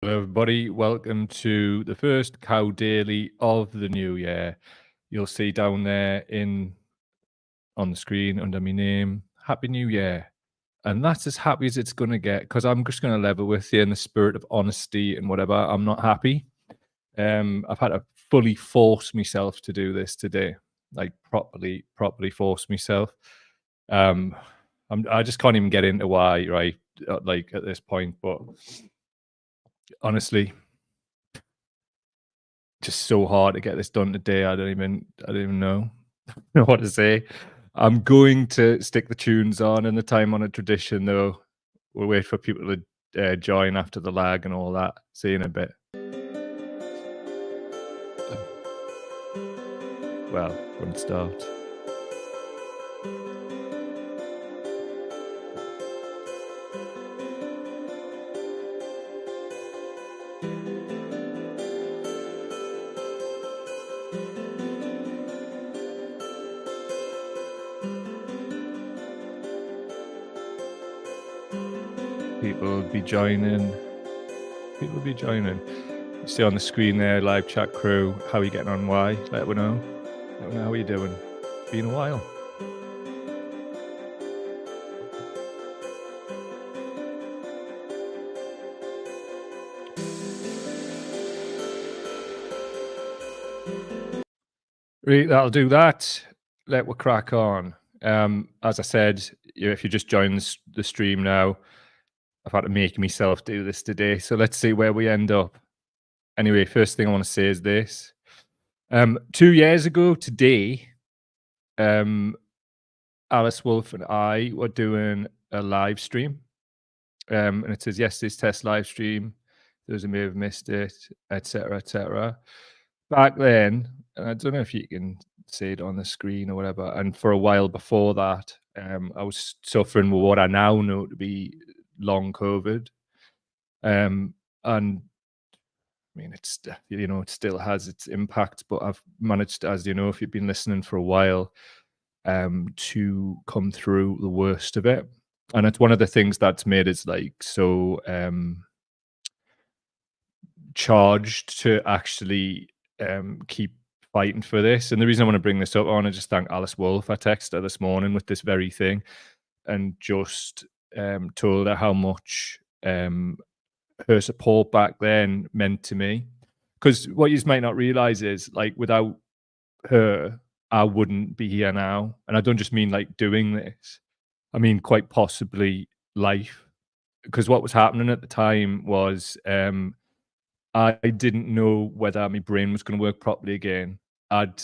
Hello, everybody. Welcome to the first Cow Daily of the new year. You'll see down there on the screen under my name, Happy New Year. And that's as happy as it's going to get because I'm just going to level with you in the spirit of honesty and whatever. I'm not happy. I've had to fully force myself to do this today, like properly force myself. I just can't even get into why, right? Like at this point, but honestly, just so hard to get this done today. I don't even know what to say. I'm going to stick the tunes on in the time on a tradition, though. We'll wait for people to join after the lag and all that. See you in a bit. Well, wouldn't start. People will be joining. You see on the screen there, live chat crew. How are you getting on? Why? Let me know. How are you doing? Been a while. Right, that'll do that. Let we crack on. As I said, if you just joined the stream now, I've had to make myself do this today. So let's see where we end up. Anyway, first thing I want to say is this. 2 years ago today, Alice Wolf and I were doing a live stream. And it says yesterday's test live stream. Those who may have missed it, etc., etc. Back then, and I don't know if you can see it on the screen or whatever, and for a while before that, I was suffering with what I now know to be long COVID. And I mean, it still has its impact, but I've managed, as you know, if you've been listening for a while, to come through the worst of it. And it's one of the things that's made us like so charged to actually keep fighting for this. And the reason I want to bring this up, I want to just thank Alice Wolf. I texted her this morning with this very thing and just told her how much her support back then meant to me. Because what you might not realize is, like, without her, I wouldn't be here now. And I don't just mean like doing this, I mean quite possibly life. Because what was happening at the time was I didn't know whether my brain was going to work properly again. I'd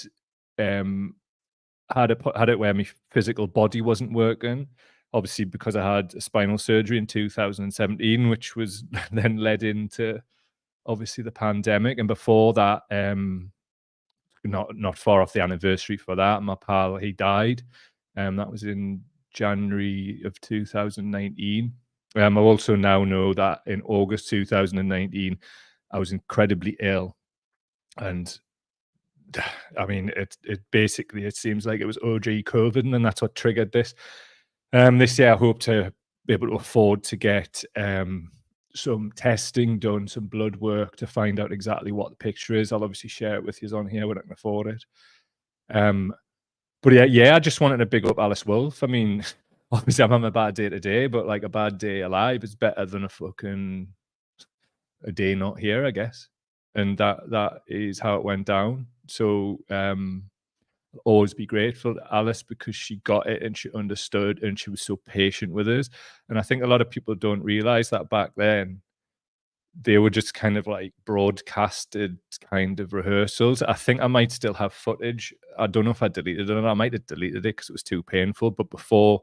had it where my physical body wasn't working, obviously because I had a spinal surgery in 2017, which was then led into obviously the pandemic. And before that, not far off the anniversary for that, my pal, he died. That was in January of 2019. I also now know that in August 2019, I was incredibly ill. And I mean, it basically, it seems like it was OG COVID, and then that's what triggered this. This year, I hope to be able to afford to get some testing done, some blood work to find out exactly what the picture is. I'll obviously share it with you on here when I can afford it. But yeah, I just wanted to big up Alice Wolf. I mean, obviously I'm having a bad day today, but like a bad day alive is better than a day not here, I guess. And that is how it went down. So I'll always be grateful to Alice because she got it and she understood and she was so patient with us. And I think a lot of people don't realize that back then they were just kind of like broadcasted kind of rehearsals. I think I might still have footage. I don't know if I deleted it or not. I might have deleted it because it was too painful. But before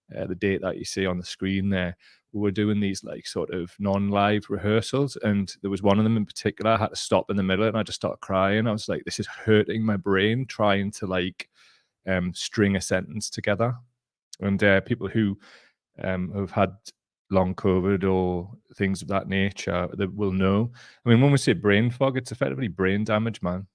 the date that you see on the screen there, we were doing these like sort of non-live rehearsals, and there was one of them in particular I had to stop in the middle and I just started crying. I was like, this is hurting my brain trying to like string a sentence together. And people who have had long COVID or things of that nature that will know. I mean, when we say brain fog, it's effectively brain damage, man.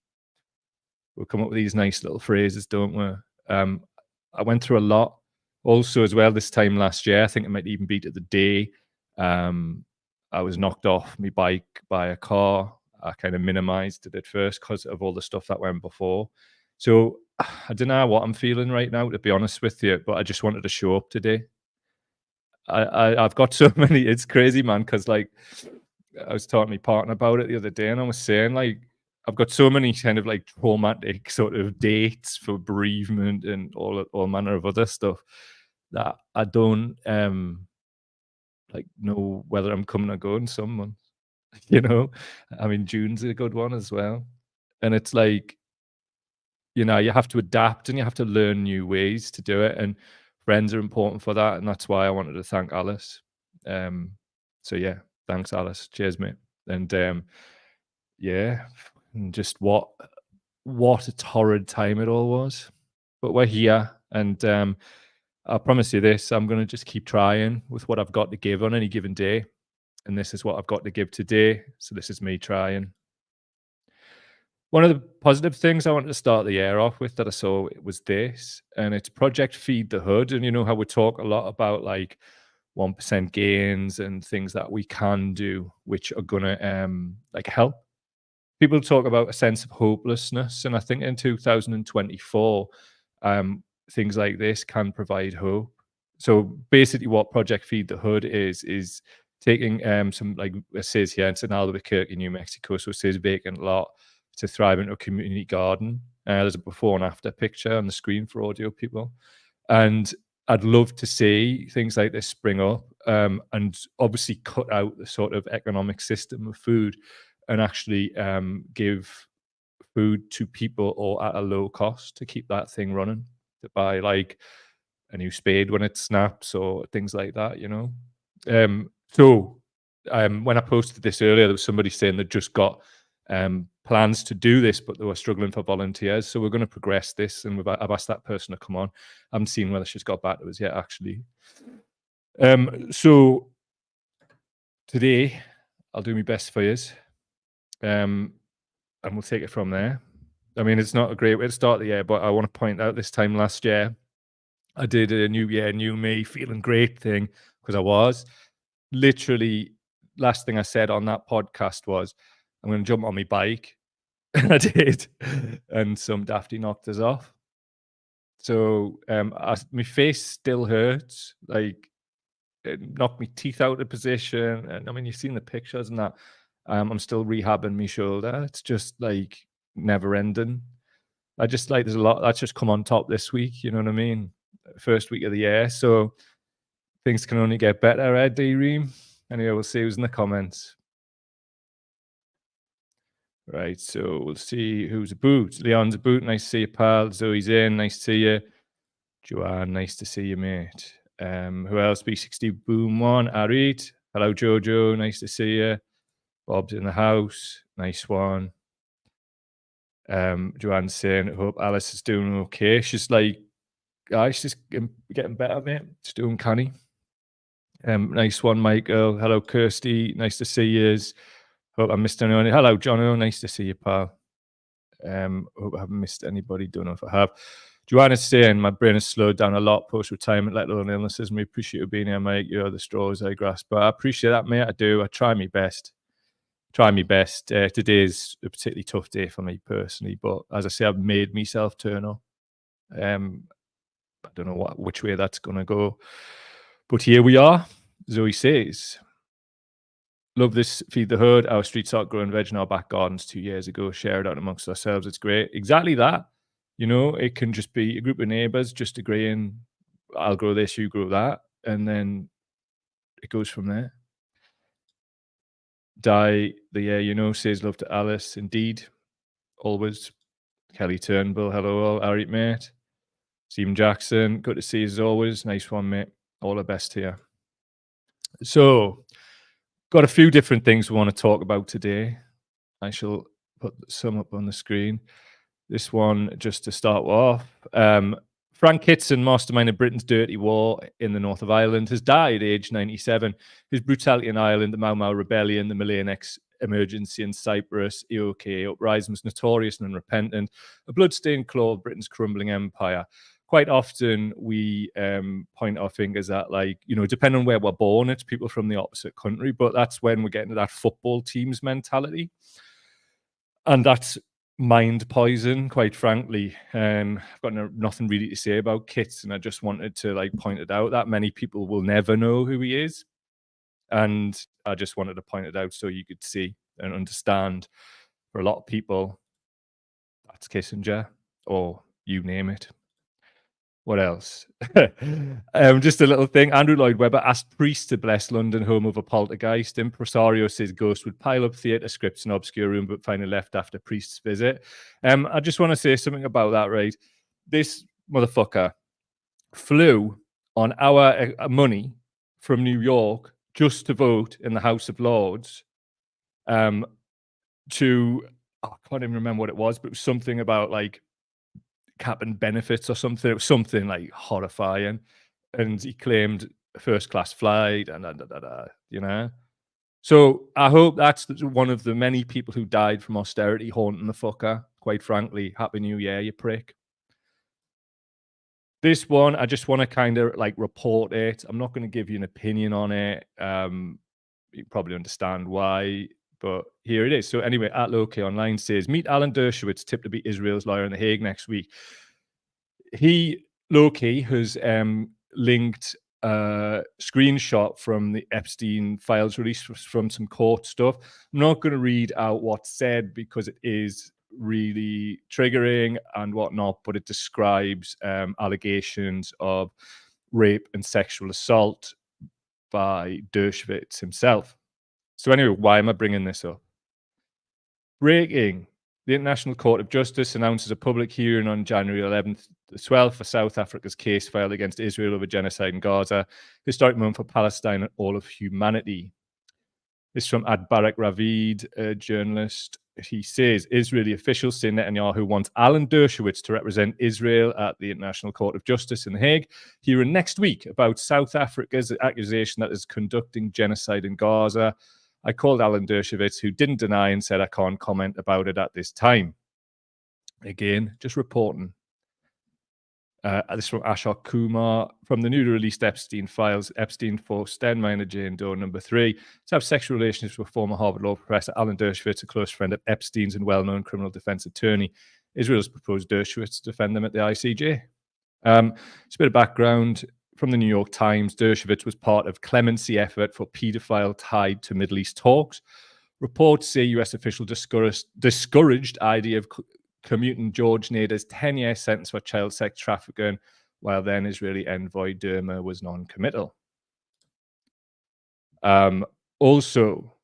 We'll come up with these nice little phrases, don't we? I went through a lot also as well this time last year. I think it might even be to the day. I was knocked off my bike by a car. I kind of minimized it at first because of all the stuff that went before. So I don't know what I'm feeling right now, to be honest with you, but I just wanted to show up today. I've got so many. It's crazy, man. Because like I was talking to my partner about it the other day, and I was saying like I've got so many kind of like traumatic sort of dates for bereavement and all manner of other stuff that I don't like know whether I'm coming or going some months. You know, I mean June's a good one as well, and it's like you have to adapt and you have to learn new ways to do it, and friends are important for that, and that's why I wanted to thank Alice. Um, so yeah, thanks Alice. Cheers, mate. And yeah, and just what a torrid time it all was. But we're here, and I promise you this: I'm going to just keep trying with what I've got to give on any given day, and this is what I've got to give today. So this is me trying. One of the positive things I wanted to start the year off with that I saw was this, and it's Project Feed the Hood. And you know how we talk a lot about like 1% gains and things that we can do, which are gonna like help. People talk about a sense of hopelessness, and I think in 2024, things like this can provide hope. So basically, what Project Feed the Hood is taking some like it says here, it's in Albuquerque, New Mexico, so it says vacant lot to thrive into a community garden. There's a before and after picture on the screen for audio people, and I'd love to see things like this spring up, and obviously cut out the sort of economic system of food and actually give food to people or at a low cost to keep that thing running, to buy like a new spade when it snaps or things like that, you know. So when I posted this earlier, there was somebody saying they just got plans to do this, but they were struggling for volunteers. So we're going to progress this, and I've asked that person to come on. I haven't seen whether she's got back to us yet, actually. So today, I'll do my best for you, and we'll take it from there. I mean, it's not a great way to start the year, but I want to point out this time last year, I did a new year, new me, feeling great thing, because I was literally last thing I said on that podcast was, I'm going to jump on my bike. And I did. And some dafty knocked us off. So my face still hurts. Like it knocked my teeth out of position. And I mean, you've seen the pictures and that. I'm still rehabbing my shoulder. It's just like never ending. I just like there's a lot that's just come on top this week. You know what I mean? First week of the year. So things can only get better, D-Ream. Anyway, we'll see who's in the comments. Right, so we'll see who's a boot. Leon's a boot. Nice to see you, pal. Zoe's in. Nice to see you. Joanne, nice to see you, mate. Who else? B60 Boom One. Arid. Hello, Jojo. Nice to see you. Bob's in the house. Nice one. Joanne's saying, I hope Alice is doing okay. She's like, she's getting better, mate. She's doing canny. Nice one, Michael. Hello, Kirsty. Nice to see you. Hope I missed anyone. Hello, Jono. Nice to see you, pal. Hope I haven't missed anybody. Don't know if I have. Joanna's saying my brain has slowed down a lot post-retirement, let alone illnesses. And we appreciate you being here, mate. You're the straws I grasp. But I appreciate that, mate. I do. I try my best. Today's a particularly tough day for me personally. But as I say, I've made myself turn up. I don't know which way that's going to go. But here we are. Zoe says, love this Feed the Hood. Our streets are growing veg in our back gardens 2 years ago. Share it out amongst ourselves. It's great. Exactly that. You know, it can just be a group of neighbors just agreeing, I'll grow this, you grow that. And then it goes from there. Di, the year you know, says love to Alice. Indeed. Always. Kelly Turnbull. Hello, all. All right, mate. Stephen Jackson. Good to see you as always. Nice one, mate. All the best here. So, got a few different things we want to talk about today. I shall put some up on the screen. This one, just to start off. Frank Kitson, mastermind of Britain's dirty war in the north of Ireland, has died aged 97. His brutality in Ireland, the Mau Mau Rebellion, the Malayan emergency in Cyprus, EOK uprising was notorious and unrepentant, a blood-stained claw of Britain's crumbling empire. quite often we point our fingers at, like, depending on where we're born, it's people from the opposite country, but that's when we get into that football teams mentality. And that's mind poison, quite frankly. I've got nothing really to say about Kits, and I just wanted to like point it out that many people will never know who he is. And I just wanted to point it out so you could see and understand. For a lot of people, that's Kissinger, or you name it. What else? Just a little thing. Andrew Lloyd Webber asked Priest to bless London, home of a poltergeist. Impresario says Ghost would pile up theatre scripts in obscure room, but finally left after Priest's visit. I just want to say something about that, right? This motherfucker flew on our money from New York just to vote in the House of Lords. I can't even remember what it was, but it was something about like capping benefits or something. It was something like horrifying, and he claimed a first-class flight and So I hope that's one of the many people who died from austerity haunting the fucker. Quite frankly, Happy New Year, you prick. This one, I just want to kind of like report it. I'm not going to give you an opinion on it. You probably understand why, but here it is. So anyway, at Loki Online says, meet Alan Dershowitz, tipped to be Israel's lawyer in The Hague next week. Loki has linked a screenshot from the Epstein files released from some court stuff. I'm not going to read out what's said because it is really triggering and whatnot, but it describes allegations of rape and sexual assault by Dershowitz himself. So anyway, why am I bringing this up? Breaking. The International Court of Justice announces a public hearing on January 11th to 12th for South Africa's case filed against Israel over genocide in Gaza, historic moment for Palestine and all of humanity. This is from Barak Ravid, a journalist. He says, Israeli officials say Netanyahu wants Alan Dershowitz to represent Israel at the International Court of Justice in The Hague, hearing next week about South Africa's accusation that is conducting genocide in Gaza. I called Alan Dershowitz, who didn't deny and said I can't comment about it at this time. Again, just reporting. This is from Ashok Kumar. From the newly released Epstein files, Epstein forced Steinmeier Jane Doe number 3 to have sexual relations with former Harvard Law professor Alan Dershowitz, a close friend of Epstein's and well-known criminal defense attorney. Israel has proposed Dershowitz to defend them at the ICJ. Just a bit of background. From the New York Times, Dershowitz was part of clemency effort for paedophile tied to Middle East talks. Reports say US official discouraged idea of commuting George Nader's 10-year sentence for child sex trafficking, while then Israeli envoy Dermer was non-committal. Also,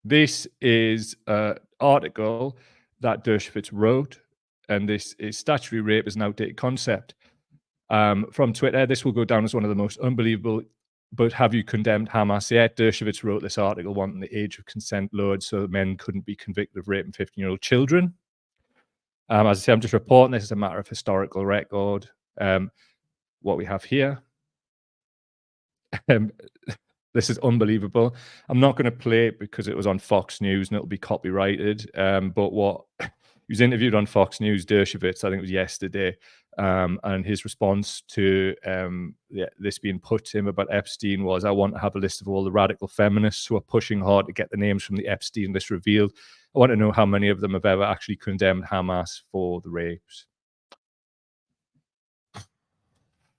this is an article that Dershowitz wrote, and this is statutory rape is an outdated concept. From Twitter, this will go down as one of the most unbelievable, but have you condemned Hamas yet? Dershowitz wrote this article wanting the age of consent lowered so that men couldn't be convicted of raping 15-year-old children. As I say, I'm just reporting this as a matter of historical record. What we have here. This is unbelievable. I'm not going to play it because it was on Fox News and it'll be copyrighted. But what he was interviewed on Fox News, Dershowitz, I think it was yesterday, and his response to this being put to him about Epstein was, I want to have a list of all the radical feminists who are pushing hard to get the names from the Epstein list revealed. I want to know how many of them have ever actually condemned Hamas for the rapes.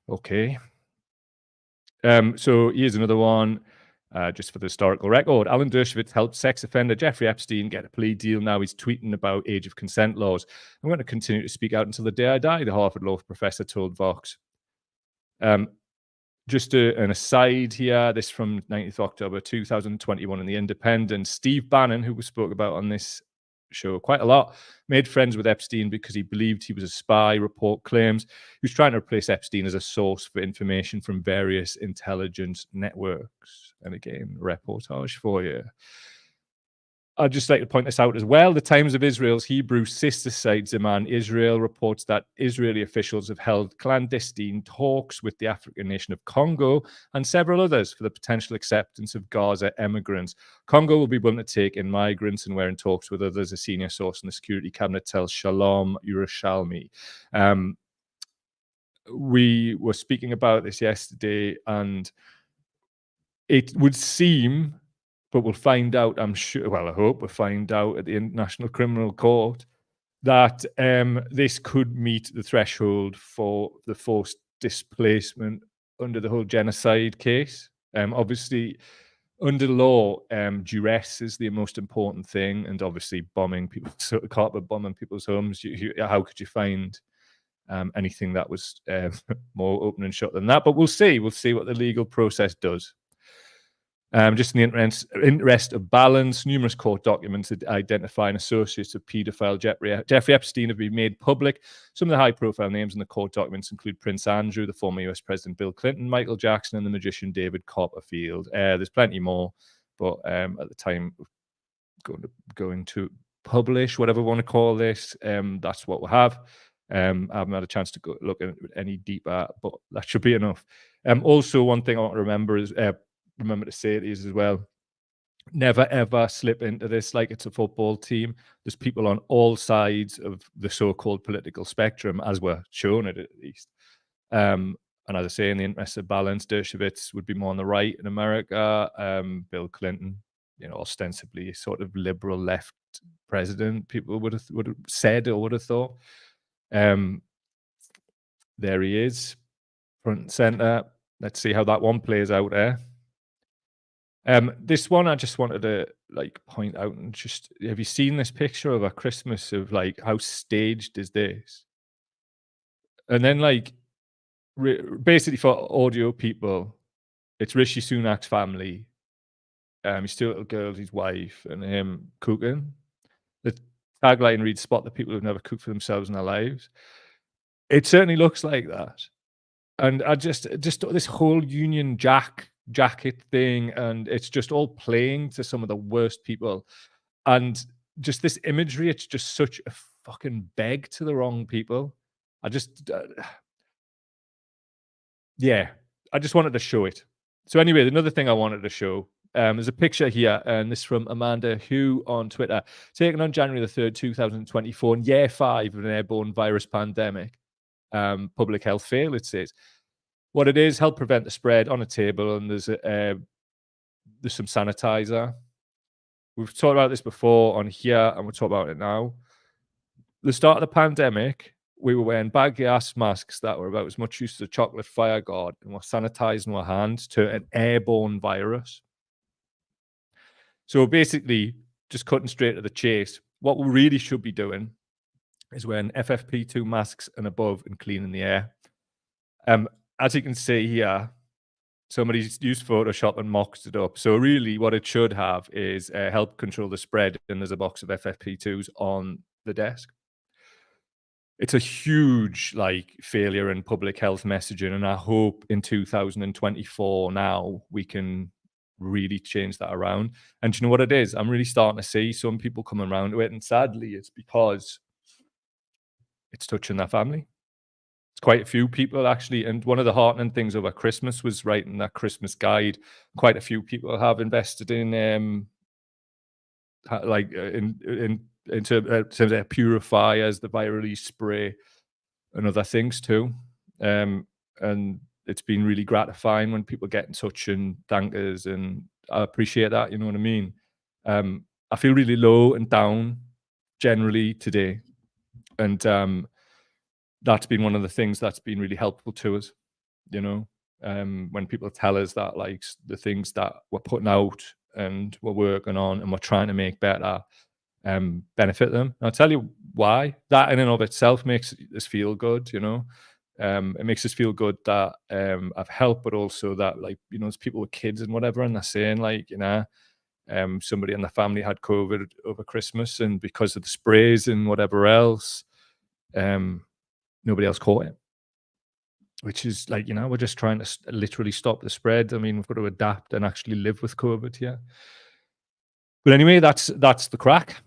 Okay. So here's another one, just for the historical record. Alan Dershowitz helped sex offender Jeffrey Epstein get a plea deal. Now he's tweeting about age of consent laws. I'm going to continue to speak out until the day I die, the Harvard Law professor told Vox. Just an aside here, this from 19th October 2021 in The Independent. Steve Bannon, who we spoke about on this show quite a lot, made friends with Epstein because he believed he was a spy, report claims. He was trying to replace Epstein as a source for information from various intelligence networks. And again, reportage for you. I'd just like to point this out as well. The Times of Israel's Hebrew sister site, Zeman Israel, reports that Israeli officials have held clandestine talks with the African nation of Congo and several others for the potential acceptance of Gaza immigrants. Congo will be willing to take in migrants, and we're in talks with others, a senior source in the security cabinet tells Shalom Yerushalmi. we were speaking about this yesterday, and it would seem, but we'll find out, I'm sure, well, I hope we'll find out at the International Criminal Court, that this could meet the threshold for the forced displacement under the whole genocide case. Obviously, under law, duress is the most important thing, and obviously bombing people, carpet bombing people's homes. How could you find anything that was more open and shut than that? But we'll see. We'll see what the legal process does. Just in the interest of balance, numerous court documents identifying associates of paedophile Jeffrey Epstein have been made public. Some of the high-profile names in the court documents include Prince Andrew, the former US President Bill Clinton, Michael Jackson, and the magician David Copperfield. There's plenty more, but at the time going to publish, whatever we want to call this, that's what we have. I haven't had a chance to go look at any deeper, but that should be enough. Also, one thing I want to remember to say it is as well, never ever slip into this like it's a football team. There's people on all sides of the so-called political spectrum, as we're shown it at least. And as I say, in the interest of balance, Dershowitz would be more on the right in America. Bill Clinton, ostensibly a sort of liberal left president, people would have said or would have thought. There he is, front and center. Let's see how that one plays out there. This one I just wanted to point out, and just, have you seen this picture of a Christmas of how staged is this? And then basically for audio people, it's Rishi Sunak's family, his two little girls, his wife, and him cooking. The tagline reads, "Spot the people who've never cooked for themselves in their lives." It certainly looks like that. And I just this whole Union jacket thing, and it's just all playing to some of the worst people, and just this imagery, it's just such a fucking beg to the wrong people. I just wanted to show it. So anyway, another thing I wanted to show, there's a picture here, and this is from Amanda Hu on Twitter, taken on January the 3rd, 2024, in year 5 of an airborne virus pandemic. Public health fail, it says. What it is, help prevent the spread, on a table, and there's some sanitizer. We've talked about this before on here, and we'll talk about it now. The start of the pandemic, we were wearing baggy ass masks that were about as much use as a chocolate fire guard, and we're sanitizing our hands to an airborne virus. So basically, just cutting straight to the chase, what we really should be doing is wearing FFP2 masks and above and cleaning the air. As you can see here, somebody's used Photoshop and mocked it up. So really what it should have is help control the spread, and there's a box of FFP2s on the desk. It's a huge failure in public health messaging, and I hope in 2024 now we can really change that around. And do you know what it is? I'm really starting to see some people coming around to it, and sadly it's because it's touching their family. It's quite a few people actually, and one of the heartening things over Christmas was writing that Christmas guide. Quite a few people have invested in in terms of purifiers, the viral spray, and other things too. And it's been really gratifying when people get in touch and thank us, and I appreciate that. You know what I mean? I feel really low and down generally today, and that's been one of the things that's been really helpful to us. When people tell us that the things that we're putting out and we're working on and we're trying to make better benefit them. And I'll tell you why. That in and of itself makes us feel good. It makes us feel good that I've helped, but also that there's people with kids and whatever, and they're saying somebody in the family had COVID over Christmas, and because of the sprays and whatever else, nobody else caught it, which is we're just trying to literally stop the spread. I mean, we've got to adapt and actually live with COVID here. But anyway, that's the crack.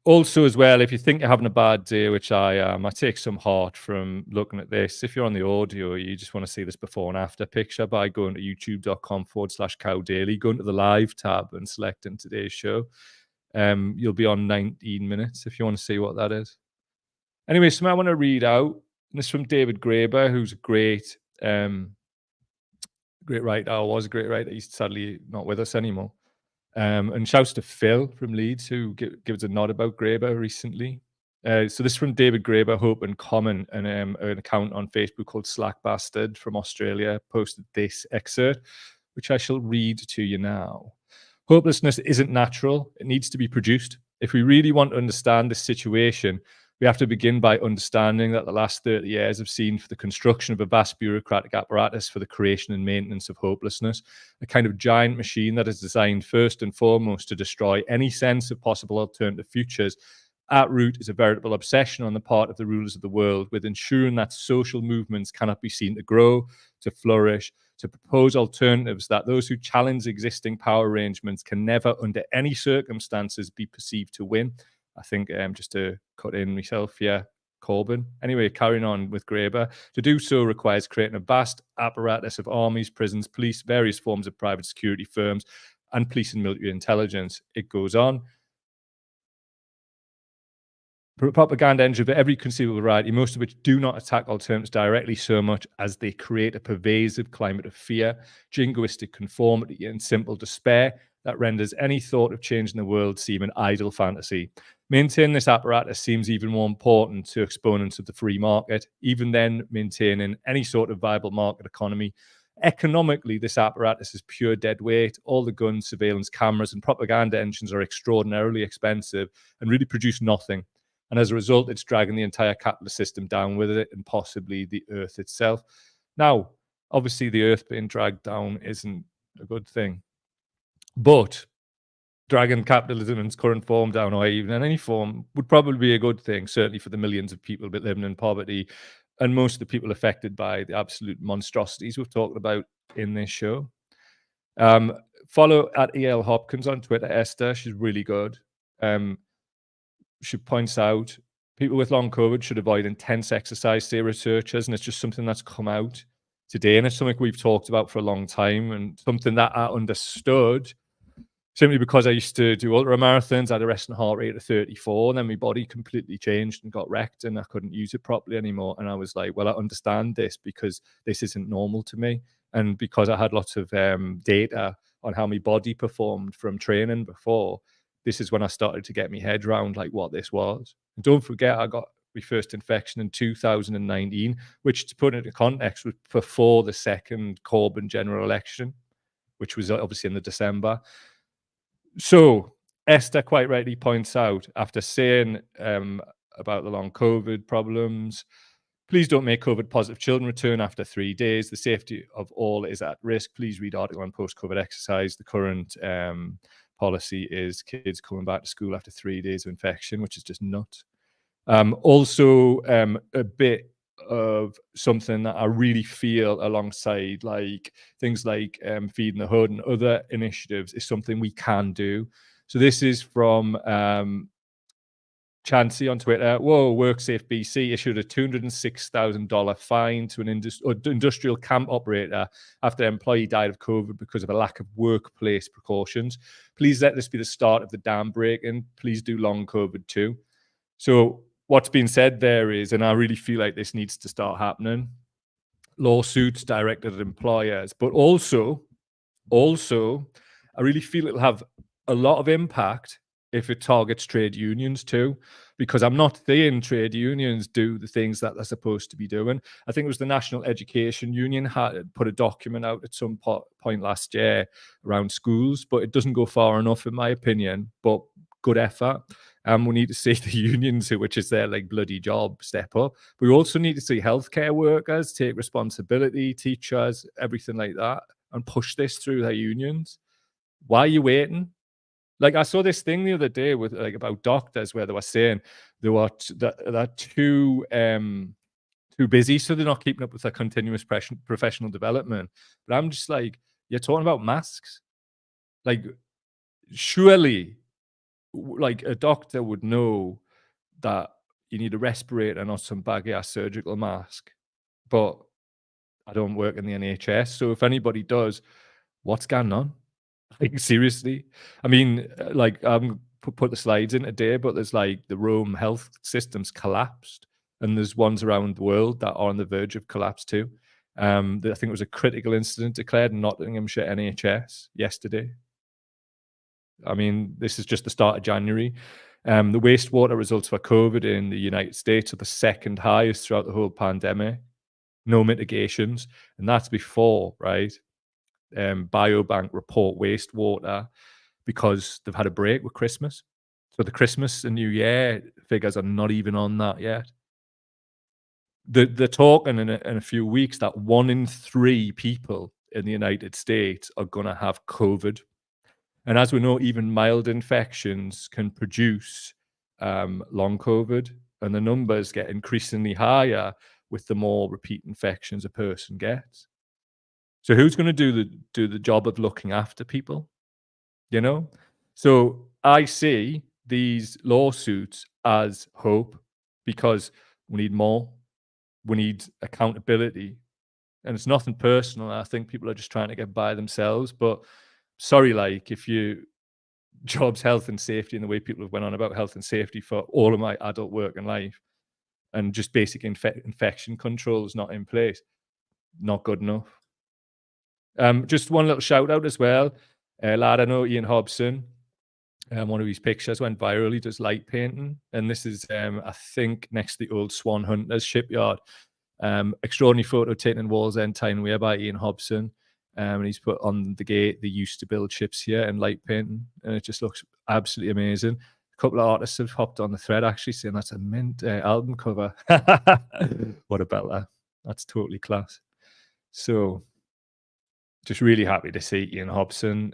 Also as well, if you think you're having a bad day, which I am, I take some heart from looking at this. If you're on the audio, you just want to see this before and after picture, by going to youtube.com/cowdaily, go into the live tab and selecting today's show. You'll be on 19 minutes if you want to see what that is. Anyway, something I want to read out. And this is from David Graeber, who's a great writer, or was a great writer. He's sadly not with us anymore. And shouts to Phil from Leeds, who gives a nod about Graeber recently. So this is from David Graeber, Hope and Common, and an account on Facebook called Slack Bastard from Australia posted this excerpt, which I shall read to you now. Hopelessness isn't natural. It needs to be produced. If we really want to understand this situation, we have to begin by understanding that the last 30 years have seen for the construction of a vast bureaucratic apparatus for the creation and maintenance of hopelessness, a kind of giant machine that is designed first and foremost to destroy any sense of possible alternative futures. At root is a veritable obsession on the part of the rulers of the world with ensuring that social movements cannot be seen to grow, to flourish, to propose alternatives, that those who challenge existing power arrangements can never, under any circumstances, be perceived to win. I think just to cut in myself, yeah, Corbyn. Anyway, carrying on with Graeber. To do so requires creating a vast apparatus of armies, prisons, police, various forms of private security firms, and police and military intelligence. It goes on. Propaganda engine of every conceivable variety, most of which do not attack alternatives directly so much as they create a pervasive climate of fear, jingoistic conformity, and simple despair that renders any thought of change in the world seem an idle fantasy. Maintaining this apparatus seems even more important to exponents of the free market, even then maintaining any sort of viable market economy. Economically, this apparatus is pure dead weight. All the guns, surveillance cameras, and propaganda engines are extraordinarily expensive and really produce nothing. And as a result, it's dragging the entire capitalist system down with it, and possibly the earth itself. Now, obviously, the earth being dragged down isn't a good thing. But dragging capitalism in its current form down, or even in any form, would probably be a good thing, certainly for the millions of people living in poverty and most of the people affected by the absolute monstrosities we've talked about in this show. Follow at EL Hopkins on Twitter, Esther. She's really good. She points out people with long COVID should avoid intense exercise, say researchers, and it's just something that's come out today, and it's something we've talked about for a long time, and something that I understood simply because I used to do ultra marathons. I had a resting heart rate of 34, and then my body completely changed and got wrecked, and I couldn't use it properly anymore. And I was like, well, I understand this because this isn't normal to me, and because I had lots of data on how my body performed from training before. This is when I started to get my head around like what this was. And don't forget, I got my first infection in 2019, which, to put it into context, was before the second Corbyn general election, which was obviously in the December. So Esther quite rightly points out, after saying about the long COVID problems, please don't make COVID positive children return after 3 days. The safety of all is at risk. Please read article on post-COVID exercise. The current policy is kids coming back to school after 3 days of infection, which is just nuts. Also, a bit of something that I really feel alongside like things like Feeding the Hood and other initiatives is something we can do. So this is from Chansey on Twitter. Whoa, WorkSafe BC issued a $206,000 fine to an industrial camp operator after an employee died of COVID because of a lack of workplace precautions. Please let this be the start of the dam breaking. Please do long COVID too. So what's been said there is, and I really feel like this needs to start happening, lawsuits directed at employers, but also, I really feel it'll have a lot of impact if it targets trade unions too, because I'm not saying trade unions do the things that they're supposed to be doing. I think it was the National Education Union had put a document out at some point last year around schools, but it doesn't go far enough in my opinion, but good effort. We need to see the unions, which is their like bloody job, step up. We also need to see healthcare workers take responsibility, teachers, everything like that, and push this through their unions. Why are you waiting? Like I saw this thing the other day with like about doctors where they were saying they were they're too busy, so they're not keeping up with their continuous professional development. But I'm just like, you're talking about masks. Like, surely, like a doctor would know that you need a respirator, not some baggy ass surgical mask. But I don't work in the NHS, so if anybody does, what's going on? Like seriously, I mean, like put the slides in today, but there's like the Rome health system's collapsed. and there's ones around the world that are on the verge of collapse too. I think it was a critical incident declared in Nottinghamshire NHS yesterday. I mean, this is just the start of January. The wastewater results for COVID in the United States are the second highest throughout the whole pandemic. No mitigations, and that's before, right? Biobank report wastewater because they've had a break with Christmas. So the Christmas and New Year figures are not even on that yet. They're talking in a few weeks that 1 in 3 people in the United States are gonna have COVID. And as we know, even mild infections can produce long COVID, and the numbers get increasingly higher with the more repeat infections a person gets. So who's gonna do the job of looking after people, you know? So I see these lawsuits as hope because we need more, we need accountability, and it's nothing personal. I think people are just trying to get by themselves, but sorry, like, if you jobs, health and safety, and the way people have went on about health and safety for all of my adult work and life, and just basic infection control is not in place, not good enough. Just one little shout out as well. Lad, I know Ian Hobson. One of his pictures went viral. He does light painting, and this is, I think, next to the old Swan Hunters shipyard. Extraordinary photo taken in Wallsend Tyne by Ian Hobson. And he's put on the gate, they used to build ships here and light painting, and it just looks absolutely amazing. A couple of artists have hopped on the thread actually saying that's a mint album cover. What about that? That's totally class. So just really happy to see Ian Hobson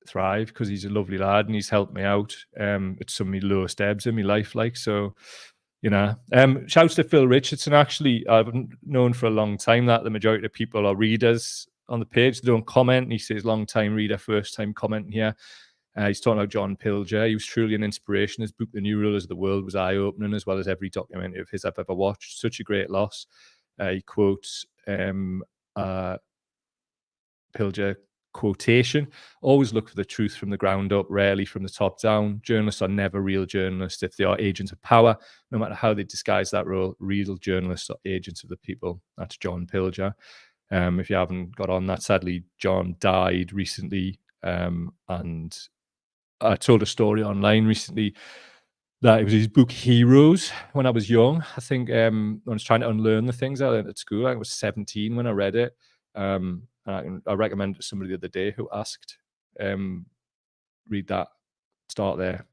thrive because he's a lovely lad and he's helped me out at some of my lowest ebbs in my life. Like, so, you know, shouts to Phil Richardson. Actually, I've known for a long time that the majority of people are readers on the page. They don't comment. And he says, long time reader, first time commenting here. He's talking about John Pilger. He was truly an inspiration. His book, The New Rulers of the World, was eye-opening, as well as every documentary of his I've ever watched. Such a great loss. He quotes Pilger quotation: always look for the truth from the ground up, rarely from the top down. Journalists are never real journalists if they are agents of power, no matter how they disguise that role. Real journalists are agents of the people. That's John Pilger. If you haven't got on that, sadly, John died recently. And I told a story online recently that it was his book Heroes when I was young. I think I was trying to unlearn the things I learned at school. I was 17 when I read it. And I recommended it to somebody the other day who asked. Read that. Start there.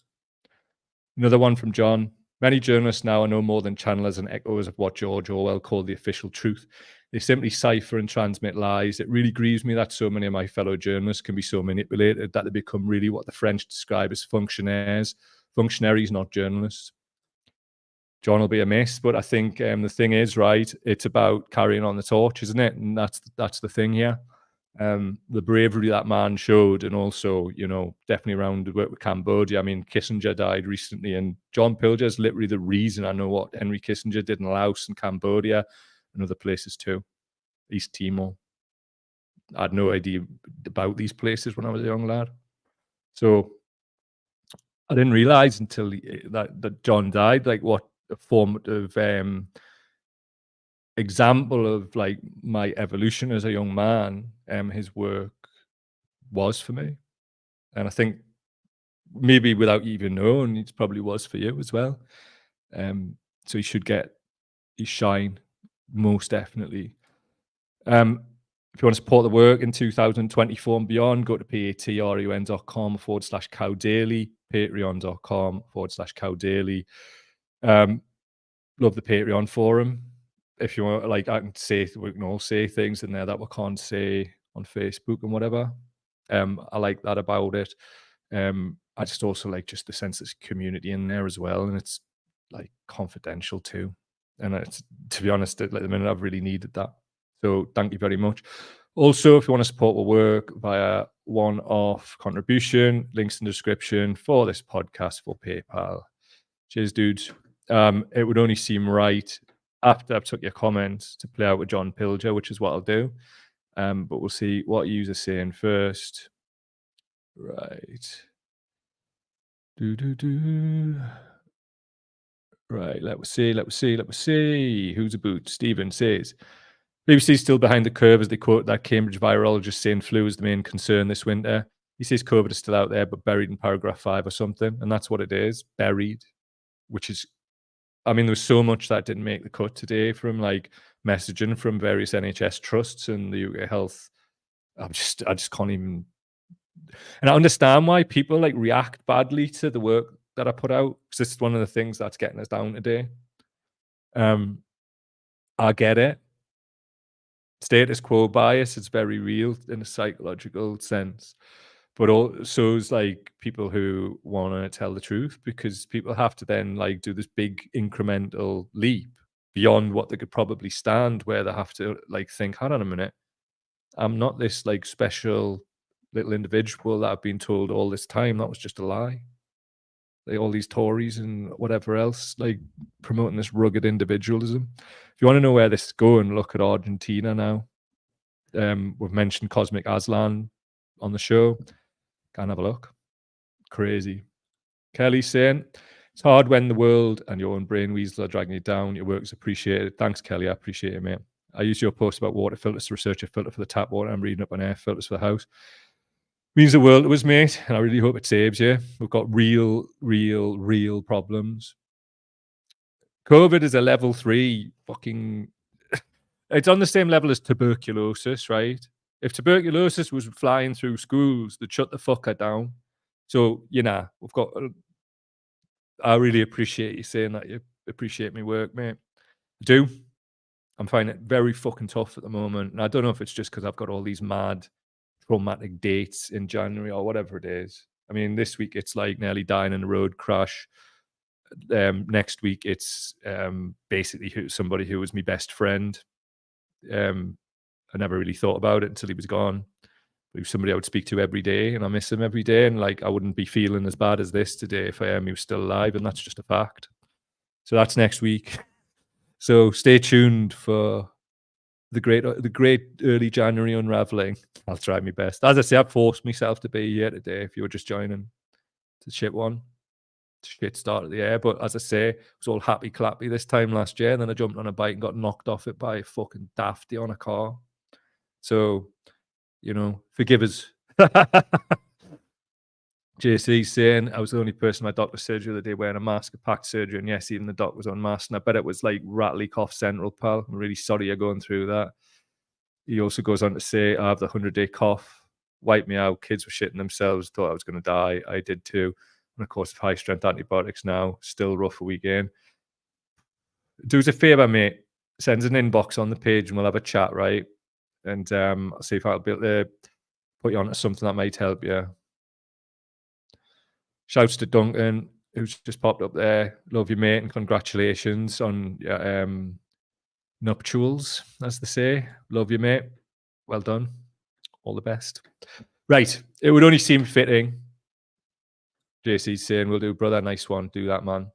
Another one from John. Many journalists now are no more than channelers and echoes of what George Orwell called the official truth. They simply cipher and transmit lies. It really grieves me that so many of my fellow journalists can be so manipulated that they become really what the French describe as fonctionnaires. Functionaries, not journalists. John will be a miss, but I think the thing is, right, it's about carrying on the torch, isn't it? And that's the thing here. The bravery that man showed, and also, you know, definitely around the work with Cambodia. I mean, Kissinger died recently, and John Pilger is literally the reason I know what Henry Kissinger did in Laos and Cambodia and other places too. East Timor. I had no idea about these places when I was a young lad. So I didn't realize until that John died, like what a formative example of like my evolution as a young man, his work was for me. And I think maybe without even knowing, it probably was for you as well. So he should get his shine, most definitely. If you want to support the work in 2024 and beyond, go to patreon.com/cowdaily, patreon.com/cowdaily. Love the Patreon forum. If you want, like, I can say, we can all say things in there that we can't say on Facebook and whatever. I like that about it. I just also like just the sense of community in there as well, and it's like confidential too. And it's, to be honest, at the minute I've really needed that. So thank you very much. Also, if you want to support the work via one-off contribution, links in the description for this podcast for PayPal. Cheers, dudes. It would only seem right after I've took your comments to play out with John Pilger, which is what I'll do. But we'll see what you are saying first. Right. Right, let us see. Who's about? Stephen says, BBC still behind the curve as they quote that Cambridge virologist saying flu is the main concern this winter. He says COVID is still out there, but buried in paragraph 5 or something. And that's what it is, buried, which is, I mean, there was so much that didn't make the cut today from like messaging from various NHS trusts and the UK Health. I just can't even. And I understand why people like react badly to the work that I put out, because this is one of the things that's getting us down today. I get it. Status quo bias is very real in a psychological sense, but also is like people who want to tell the truth, because people have to then like do this big incremental leap beyond what they could probably stand, where they have to like think, hold on a minute, I'm not this like special little individual that I've been told all this time. That was just a lie. Like all these Tories and whatever else, like promoting this rugged individualism. If you want to know where this is going, look at Argentina now. We've mentioned Cosmic Aslan on the show. Go and have a look. Crazy. Kelly saying, it's hard when the world and your own brain weasel are dragging you down. Your work's appreciated. Thanks, Kelly. I appreciate it, mate. I use your post about water filters to research a filter for the tap water. I'm reading up on air filters for the house. Means the world to us, mate, and I really hope it saves you. We've got real problems. COVID is a level 3 fucking... It's on the same level as tuberculosis, right? If tuberculosis was flying through schools, they'd shut the fucker down. So, you know, we've got... I really appreciate you saying that you appreciate my work, mate. I do. I'm finding it very fucking tough at the moment. And I don't know if it's just because I've got all these mad traumatic dates in January or whatever it is. I mean, this week it's like nearly dying in a road crash. Next week it's basically somebody who was my best friend. I never really thought about it until he was gone. He was somebody I would speak to every day, and I miss him every day. And like, I wouldn't be feeling as bad as this today if he was still alive, and that's just a fact. So that's next week. So stay tuned for the great early January unraveling. I'll try my best. As I say, I've forced myself to be here today. If you were just joining, to shit start at the air. But as I say, it was all happy clappy this time last year, and then I jumped on a bike and got knocked off it by a fucking dafty on a car. So, you know, forgive us. JC saying, I was the only person in my doctor's surgery the other day wearing a mask at packed surgery, and yes, even the doc was unmasked. And I bet it was like rattly cough central, pal. I'm really sorry you're going through that. He also goes on to say, I have the 100-day cough, wiped me out, kids were shitting themselves, thought I was going to die. I did too. And of course, high-strength antibiotics now, still rough a weekend. Do us a favour, mate. Send an inbox on the page and we'll have a chat, right? And I'll see if I'll be able to put you on to something that might help you. Shouts to Duncan, who's just popped up there. Love you, mate, and congratulations on your nuptials, as they say. Love you, mate. Well done. All the best. Right. It would only seem fitting. JC's saying, we'll do, brother. Nice one. Do that, man.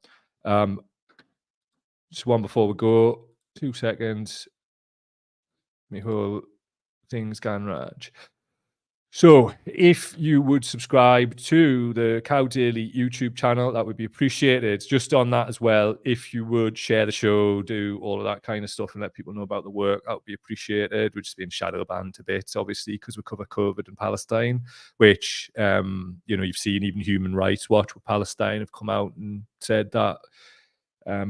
Just one before we go. 2 seconds. My whole thing's gone Raj. So if you would subscribe to the Cow Daily YouTube channel, that would be appreciated. Just on that as well, if you would share the show, do all of that kind of stuff and let people know about the work, that would be appreciated. We're just being shadow banned to bits, obviously, because we cover COVID and Palestine, which, you know, you've seen even Human Rights Watch with Palestine have come out and said that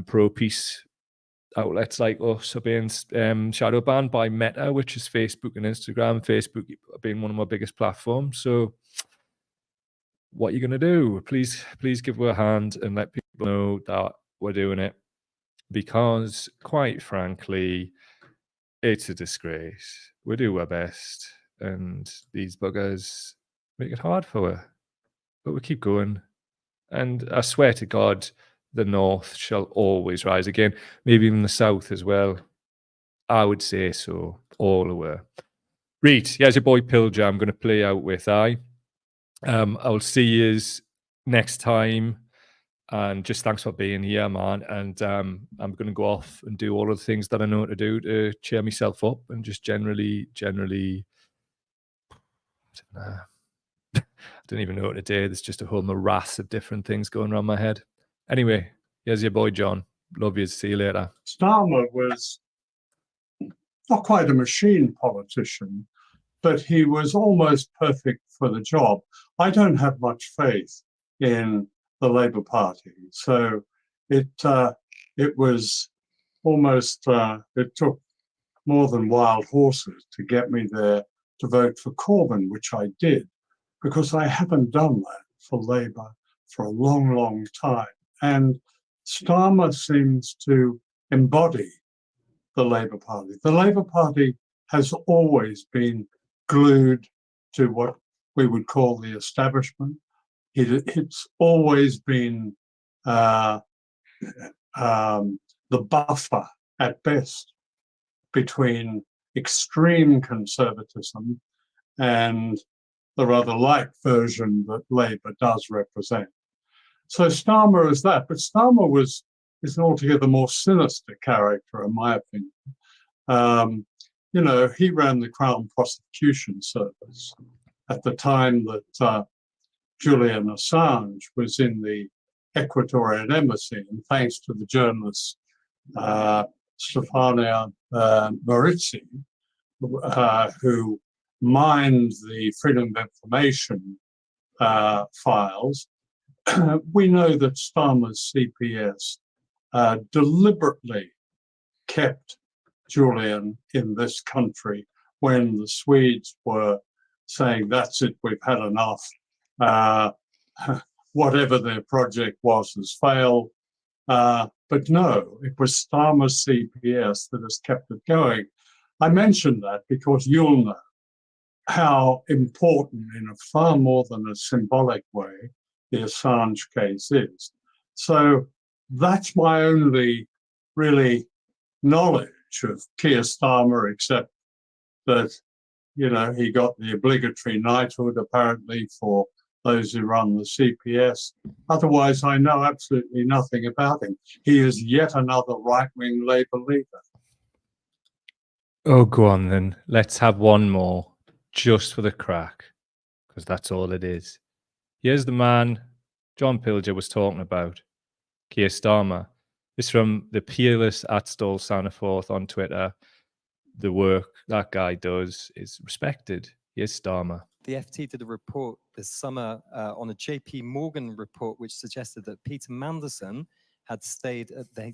pro-peace outlets like us are being shadow banned by Meta, which is Facebook and Instagram. Facebook being one of my biggest platforms. So what are you going to do? Please give her a hand and let people know that we're doing it, because quite frankly, it's a disgrace. We do our best and these buggers make it hard for her, but we keep going. And I swear to God, the North shall always rise again. Maybe even the South as well. I would say so. All over. Reed, here's your boy Pilger. I'm going to play out with I'll see you next time. And just thanks for being here, man. And I'm going to go off and do all of the things that I know to do to cheer myself up and just generally, I don't even know what to do. There's just a whole morass of different things going around my head. Anyway, here's your boy John. Love you. See you later. Starmer was not quite a machine politician, but he was almost perfect for the job. I don't have much faith in the Labour Party, so it was almost, it took more than wild horses to get me there to vote for Corbyn, which I did, because I haven't done that for Labour for a long, long time. And Starmer seems to embody the Labour Party. The Labour Party has always been glued to what we would call the establishment. It's always been the buffer at best between extreme conservatism and the rather light version that Labour does represent. So Starmer is that, but Starmer is an altogether more sinister character, in my opinion. You know, he ran the Crown Prosecution Service at the time that Julian Assange was in the Ecuadorian embassy, and thanks to the journalist Stefania Maritzi, who mined the Freedom of Information files, we know that Starmer's CPS deliberately kept Julian in this country when the Swedes were saying, that's it, we've had enough. Whatever their project was has failed. But no, it was Starmer's CPS that has kept it going. I mention that because you'll know how important, in a far more than a symbolic way, the Assange case is. So that's my only really knowledge of Keir Starmer, except that, you know, he got the obligatory knighthood apparently for those who run the CPS. Otherwise, I know absolutely nothing about him. He is yet another right-wing Labour leader. Oh, go on then. Let's have one more, just for the crack, because that's all it is. Here's the man John Pilger was talking about, Keir Starmer. This is from the peerless @Stall Sanaforth on Twitter. The work that guy does is respected. Here's Starmer. The FT did a report this summer on a JP Morgan report, which suggested that Peter Mandelson had stayed at the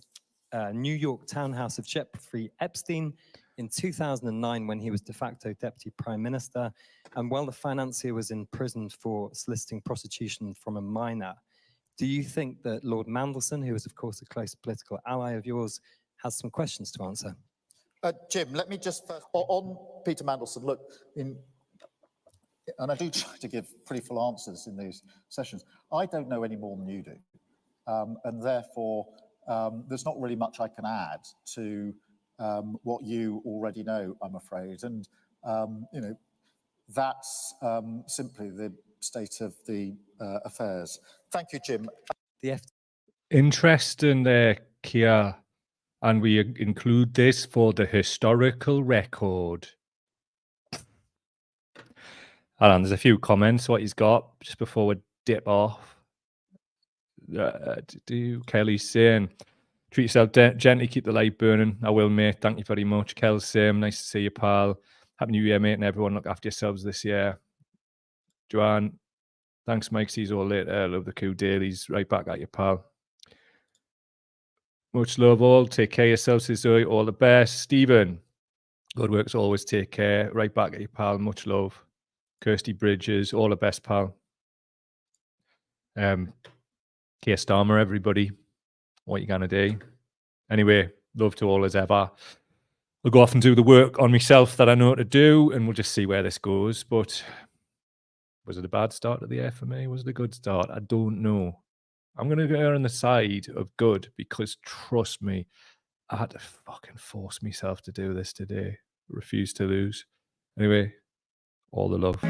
New York townhouse of Jeffrey Epstein in 2009 when he was de facto deputy prime minister, and while the financier was imprisoned for soliciting prostitution from a minor. Do you think that Lord Mandelson, who is of course a close political ally of yours, has some questions to answer? Jim, let me just first, on Peter Mandelson, look, and I do try to give pretty full answers in these sessions. I don't know any more than you do. And therefore, there's not really much I can add to what you already know, I'm afraid. And, you know, that's simply the state of the affairs. Thank you, Jim. Interesting there, Keir. And we include this for the historical record. Hold on, there's a few comments, what he's got, just before we dip off. Kelly's saying, treat yourself gently, keep the light burning. I will, mate. Thank you very much. Kel's saying, nice to see you, pal. Happy New Year, mate, and everyone look after yourselves this year. Joanne, thanks, Mike. See you all later. Love the coup dailies. Right back at you, pal. Much love all. Take care of yourselves, Zoe. All the best. Stephen, good works always. Take care. Right back at you, pal. Much love. Kirsty Bridges, all the best, pal. Keir Starmer, everybody. What you gonna do? Anyway, love to all as ever. I'll go off and do the work on myself that I know how to do, and we'll just see where this goes. But was it a bad start of the year for me? Was it a good start? I don't know. I'm going to go on the side of good because, trust me, I had to fucking force myself to do this today. Refuse to lose. Anyway, all the love.